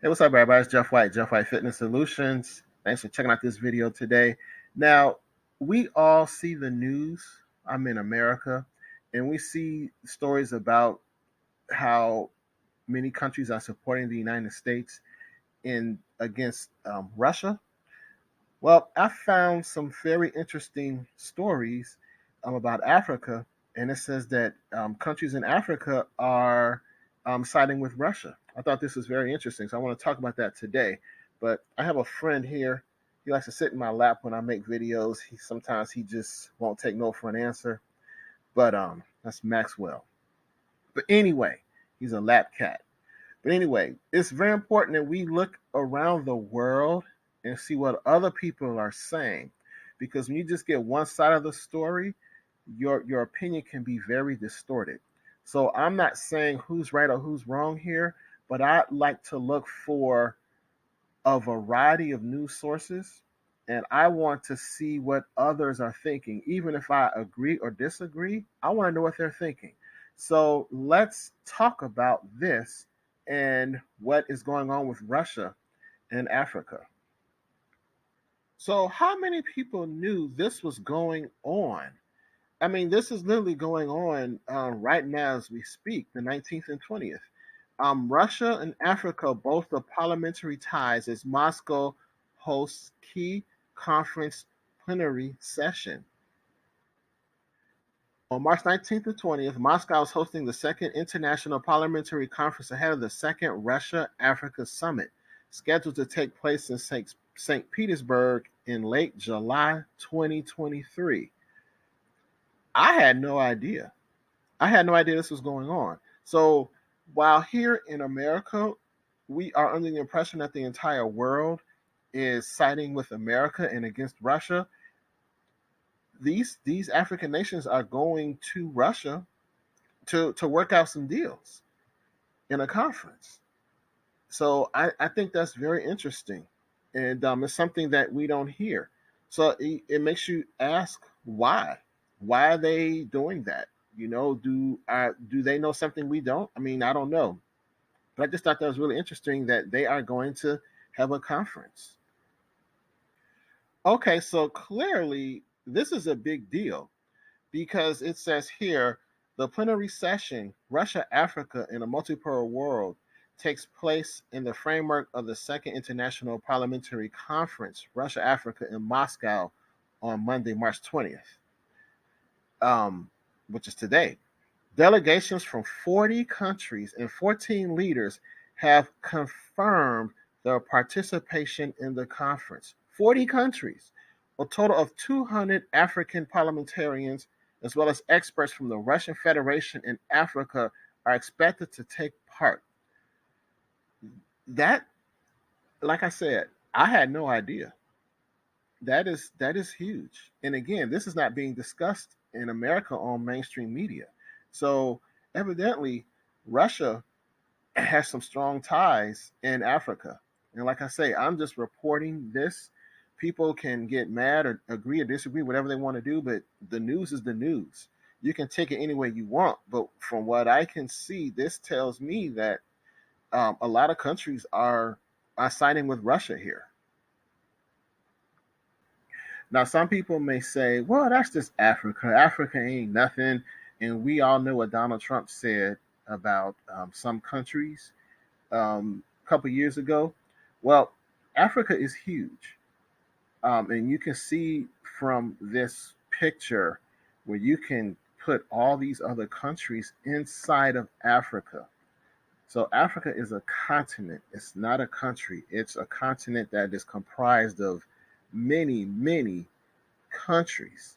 Hey, what's up, everybody? It's Jeff White Fitness Solutions. Thanks for checking out this video today. Now, we all see the news. I'm in America, and we see stories about how many countries are supporting the United States in against Russia. Well, I found some very interesting stories about Africa, and it says that countries in Africa are siding with Russia. I thought this was very interesting, so I want to talk about that today. But I have a friend here. He likes to sit in my lap when I make videos. Sometimes he just won't take no for an answer. But that's Maxwell. But anyway, he's a lap cat. But anyway, it's very important that we look around the world and see what other people are saying. Because when you just get one side of the story, your opinion can be very distorted. So I'm not saying who's right or who's wrong here, but I like to look for a variety of news sources, and I want to see what others are thinking. Even if I agree or disagree, I want to know what they're thinking. So let's talk about this and what is going on with Russia and Africa. So, how many people knew this was going on? I mean, this is literally going on right now as we speak, the 19th and 20th. Russia and Africa both have parliamentary ties as Moscow hosts key conference plenary session. On March 19th to 20th, Moscow is hosting the second International Parliamentary Conference ahead of the second Russia-Africa Summit, scheduled to take place in Saint Petersburg in late July 2023. I had no idea. I had no idea this was going on. So while here in America, we are under the impression that the entire world is siding with America and against Russia, these African nations are going to Russia to work out some deals in a conference. So I think that's very interesting, and it's something that we don't hear. So it makes you ask why. Why are they doing that? You know, do they know something we don't? I mean, I don't know, but I just thought that was really interesting that they are going to have a conference. Okay, so clearly this is a big deal because it says here the plenary session, Russia Africa in a multipolar world, takes place in the framework of the Second International Parliamentary Conference, Russia Africa in Moscow on Monday, March 20th, um, which is today. Delegations from 40 countries and 14 leaders have confirmed their participation in the conference. 40 countries, a total of 200 African parliamentarians, as well as experts from the Russian Federation and Africa, are expected to take part. That, like I said, I had no idea. That is huge. And again, this is not being discussed in America on mainstream media. So evidently, Russia has some strong ties in Africa. And like I say, I'm just reporting this. People can get mad or agree or disagree, whatever they want to do, but the news is the news. You can take it any way you want. But from what I can see, this tells me that a lot of countries are siding with Russia here. Now, some people may say, well, that's just Africa. Africa ain't nothing. And we all know what Donald Trump said about some countries a couple years ago. Well, Africa is huge. And you can see from this picture where you can put all these other countries inside of Africa. So Africa is a continent. It's not a country. It's a continent that is comprised of many, many countries.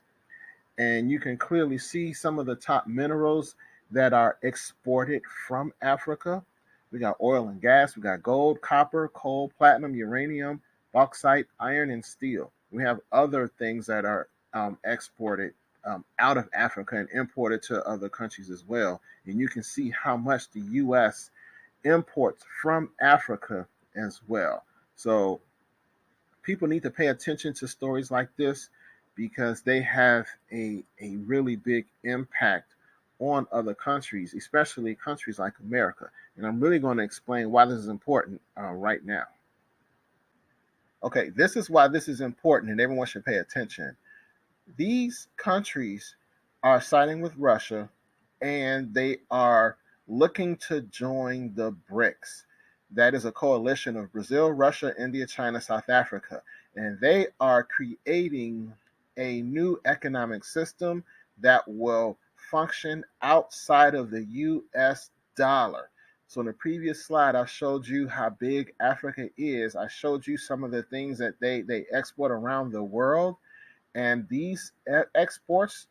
And you can clearly see some of the top minerals that are exported from Africa. We got oil and gas, we got gold, copper, coal, platinum, uranium, bauxite, iron, and steel. We have other things that are exported out of Africa and imported to other countries as well. And you can see how much the U.S. imports from Africa as well. So people need to pay attention to stories like this because they have a really big impact on other countries, especially countries like America. And I'm really going to explain why this is important right now. Okay, this is why this is important and everyone should pay attention. These countries are siding with Russia and they are looking to join the BRICS. That is a coalition of Brazil, Russia, India, China, South Africa. And they are creating a new economic system that will function outside of the US dollar. So in the previous slide, I showed you how big Africa is. I showed you some of the things that they export around the world. And these exports,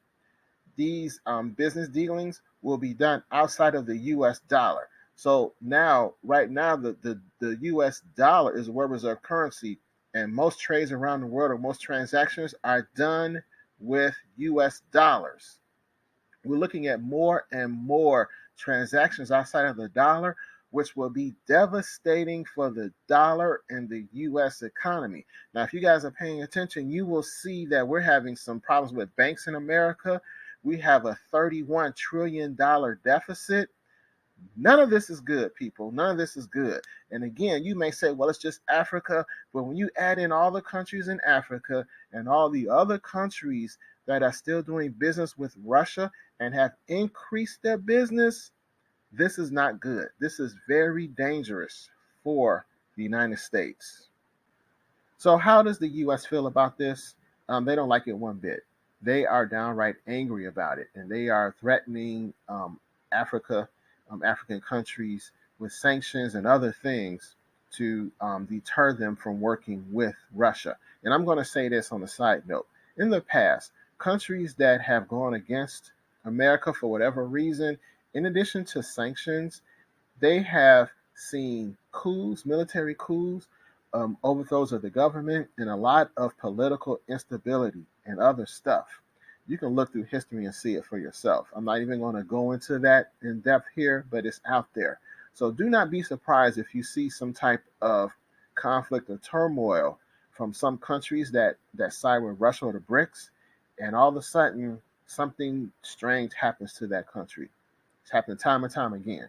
these business dealings will be done outside of the US dollar. So now, right now, the US dollar is a world reserve currency, and most trades around the world or most transactions are done with US dollars. We're looking at more and more transactions outside of the dollar, which will be devastating for the dollar and the US economy. Now, if you guys are paying attention, you will see that we're having some problems with banks in America. We have a $31 trillion deficit. None of this is good, people. None of this is good. And again, you may say, well, it's just Africa. But when you add in all the countries in Africa and all the other countries that are still doing business with Russia and have increased their business, this is not good. This is very dangerous for the United States. So how does the U.S. feel about this? They don't like it one bit. They are downright angry about it, and they are threatening Africa, African countries with sanctions and other things to deter them from working with Russia. And I'm going to say this on a side note. In the past, countries that have gone against America for whatever reason, in addition to sanctions, they have seen coups, military coups, overthrows of the government, and a lot of political instability and other stuff. You can look through history and see it for yourself. I'm not even going to go into that in depth here, but it's out there. So do not be surprised if you see some type of conflict or turmoil from some countries that side with Russia or the BRICS, and all of a sudden something strange happens to that country. It's happened time and time again.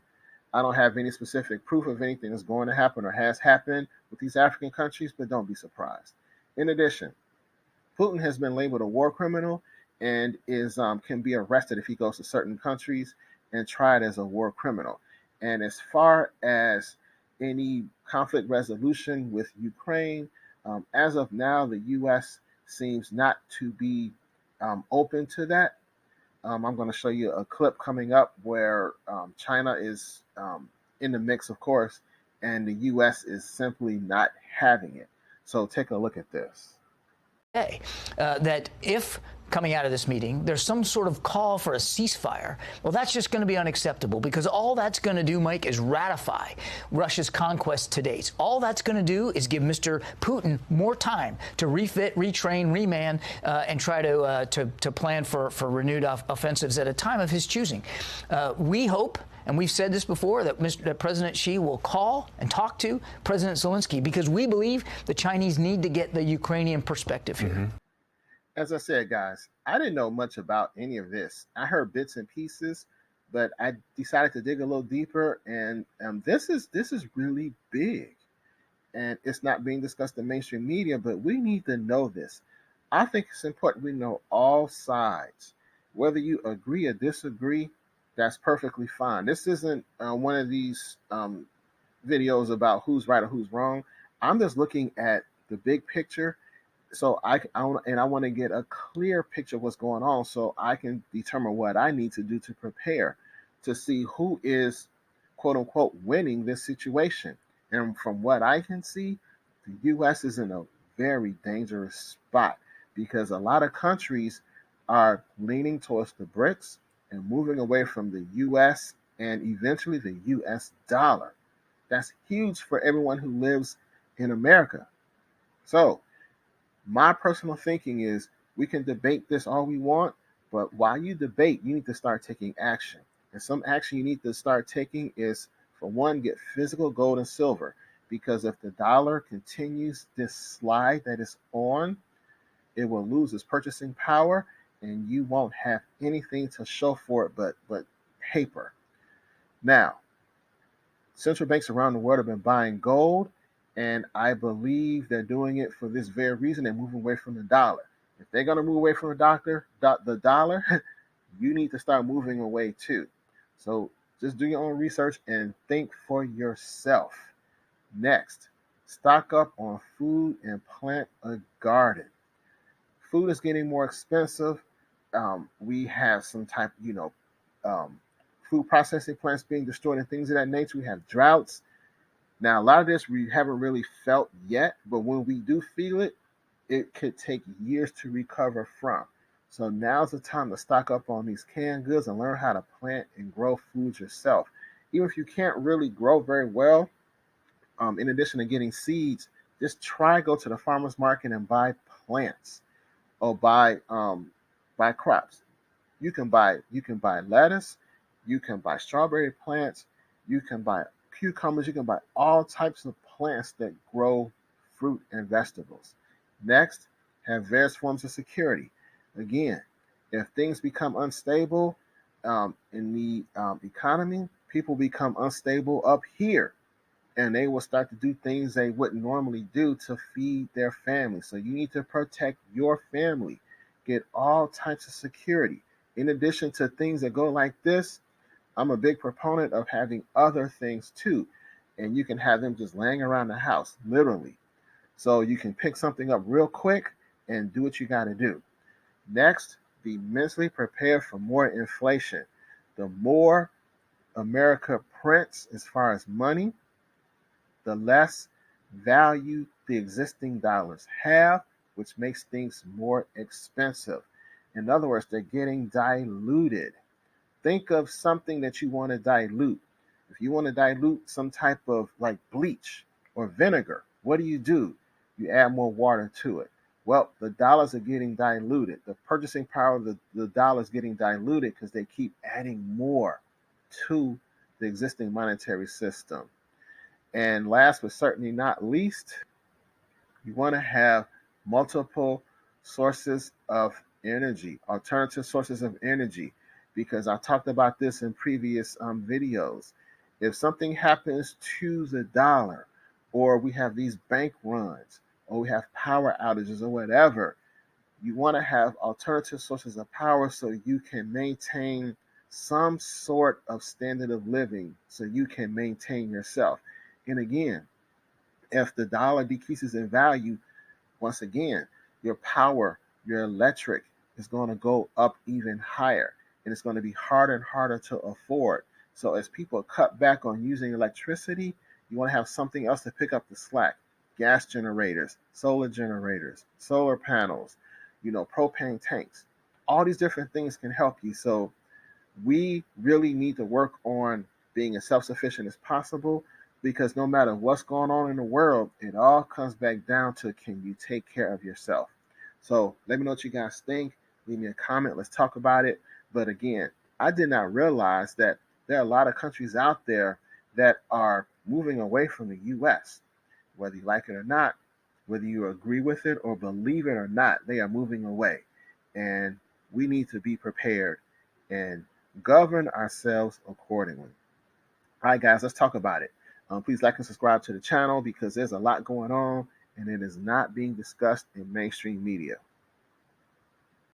I don't have any specific proof of anything that's going to happen or has happened with these African countries, but don't be surprised. In addition, Putin has been labeled a war criminal and is can be arrested if he goes to certain countries and tried as a war criminal. And as far as any conflict resolution with Ukraine, as of now, the U.S. seems not to be open to that. I'm going to show you a clip coming up where China is in the mix, of course, and the U.S. is simply not having it. So take a look at this. That if coming out of this meeting, there's some sort of call for a ceasefire, well, that's just going to be unacceptable, because all that's going to do, Mike, is ratify Russia's conquest to date. All that's going to do is give Mr. Putin more time to refit, retrain, reman, and try to plan for renewed offensives at a time of his choosing. We hope, and we've said this before, that President Xi will call and talk to President Zelensky, because we believe the Chinese need to get the Ukrainian perspective here. Mm-hmm. As I said, guys, I didn't know much about any of this. I heard bits and pieces, but I decided to dig a little deeper, and this is really big, and it's not being discussed in mainstream media, but we need to know this. I think it's important we know all sides. Whether you agree or disagree, that's perfectly fine. This isn't one of these videos about who's right or who's wrong. I'm just looking at the big picture. So I want to get a clear picture of what's going on, so I can determine what I need to do to prepare to see who is, quote unquote, winning this situation. And from what I can see, the U.S. is in a very dangerous spot, because a lot of countries are leaning towards the BRICS and moving away from the U.S. and eventually the U.S. dollar. That's huge for everyone who lives in America. So my personal thinking is, we can debate this all we want, but while you debate, you need to start taking action. And some action you need to start taking is, for one, get physical gold and silver, because if the dollar continues this slide that it's on, it will lose its purchasing power, and you won't have anything to show for it but paper. Now, Central banks around the world have been buying gold, and I believe they're doing it for this very reason. They're moving away from the dollar. If they're going to move away from the dollar, you need to start moving away too. So just do your own research and think for yourself. Next, stock up on food and plant a garden. Food is getting more expensive. We have some type, um, food processing plants being destroyed and things of that nature. We have droughts. Now, a lot of this we haven't really felt yet, but when we do feel it, it could take years to recover from. So now's the time to stock up on these canned goods and learn how to plant and grow foods yourself. Even if you can't really grow very well, in addition to getting seeds, just try go to the farmer's market and buy plants or buy crops. You can buy lettuce, you can buy strawberry plants, you can buy cucumbers, you can buy all types of plants that grow fruit and vegetables. Next, have various forms of security. Again, if things become unstable in the economy, people become unstable up here and they will start to do things they wouldn't normally do to feed their family. So you need to protect your family. Get all types of security. In addition to things that go like this, I'm a big proponent of having other things too. And you can have them just laying around the house, literally. So you can pick something up real quick and do what you got to do. Next, be mentally prepared for more inflation. The more America prints as far as money, the less value the existing dollars have, which makes things more expensive. In other words, they're getting diluted. Think of something that you want to dilute. If you want to dilute some type of like bleach or vinegar, what do? You add more water to it. Well, the dollars are getting diluted. The purchasing power of the dollar is getting diluted because they keep adding more to the existing monetary system. And last but certainly not least, you want to have multiple sources of energy, alternative sources of energy, because I talked about this in previous videos. If something happens to the dollar, or we have these bank runs, or we have power outages, or whatever, you want to have alternative sources of power so you can maintain some sort of standard of living, so you can maintain yourself. And again, if the dollar decreases in value, once again, your power, your electric is going to go up even higher, and it's going to be harder and harder to afford. So as people cut back on using electricity, you want to have something else to pick up the slack. Gas generators, solar panels, propane tanks. All these different things can help you. So we really need to work on being as self-sufficient as possible, because no matter what's going on in the world, it all comes back down to, can you take care of yourself? So let me know what you guys think. Leave me a comment. Let's talk about it. But again, I did not realize that there are a lot of countries out there that are moving away from the U.S. Whether you like it or not, whether you agree with it or believe it or not, they are moving away. And we need to be prepared and govern ourselves accordingly. All right, guys, let's talk about it. Please like and subscribe to the channel, because there's a lot going on and it is not being discussed in mainstream media.